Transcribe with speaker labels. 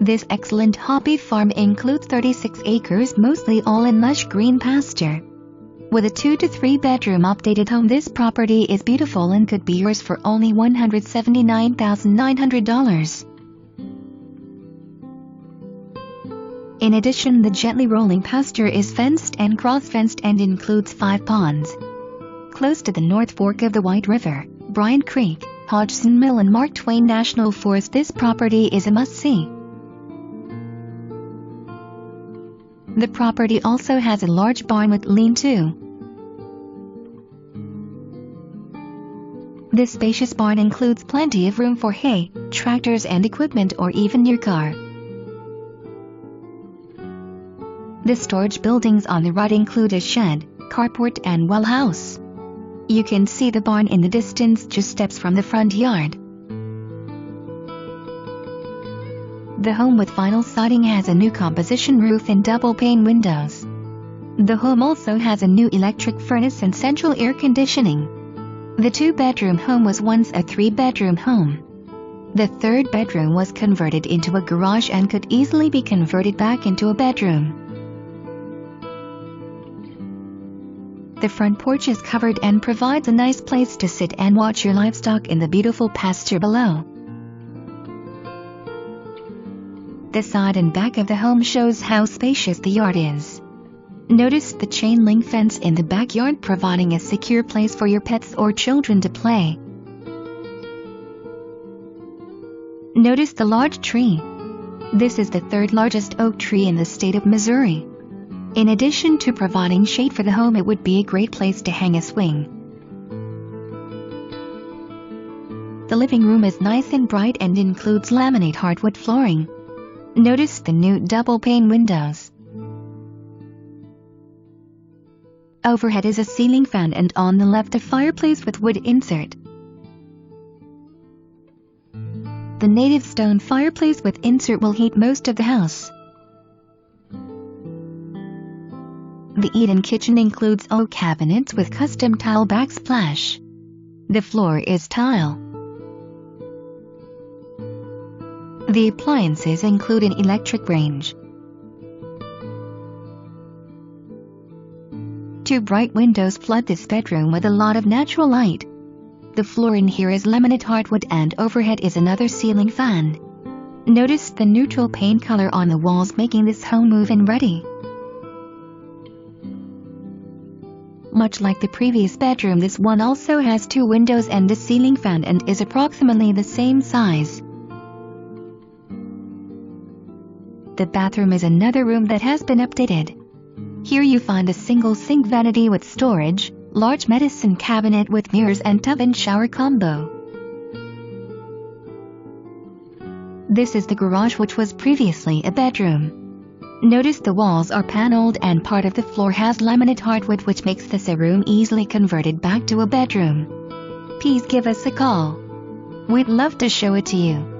Speaker 1: This excellent hobby farm includes 36 acres, mostly all in lush green pasture. With a 2 to 3 bedroom updated home, this property is beautiful and could be yours for only $179,900. In addition, the gently rolling pasture is fenced and cross-fenced and includes 5 ponds. Close to the North Fork of the White River, Bryant Creek, Hodgson Mill and Mark Twain National Forest, this property is a must-see. The property also has a large barn with lean-to. This spacious barn includes plenty of room for hay, tractors and equipment, or even your car. The storage buildings on the right include a shed, carport and well house. You can see the barn in the distance, just steps from the front yard. The home with vinyl siding has a new composition roof and double-pane windows. The home also has a new electric furnace and central air conditioning. The 2-bedroom home was once a 3-bedroom home. The 3rd bedroom was converted into a garage and could easily be converted back into a bedroom. The front porch is covered and provides a nice place to sit and watch your livestock in the beautiful pasture below. The side and back of the home shows how spacious the yard is. Notice the chain link fence in the backyard, providing a secure place for your pets or children to play. Notice the large tree. This is the 3rd largest oak tree in the state of Missouri. In addition to providing shade for the home, it would be a great place to hang a swing. The living room is nice and bright and includes laminate hardwood flooring. Notice the new double-pane windows. Overhead is a ceiling fan and on the left a fireplace with wood insert. The native stone fireplace with insert will heat most of the house. The eat-in kitchen includes oak cabinets with custom tile backsplash. The floor is tile. The appliances include an electric range. 2 bright windows flood this bedroom with a lot of natural light. The floor in here is laminate hardwood and overhead is another ceiling fan. Notice the neutral paint color on the walls, making this home move-in ready. Much like the previous bedroom, this one also has 2 windows and a ceiling fan and is approximately the same size. The bathroom is another room that has been updated. Here you find a single sink vanity with storage, large medicine cabinet with mirrors and tub and shower combo. This is the garage, which was previously a bedroom. Notice the walls are paneled and part of the floor has laminate hardwood, which makes this a room easily converted back to a bedroom. Please give us a call. We'd love to show it to you.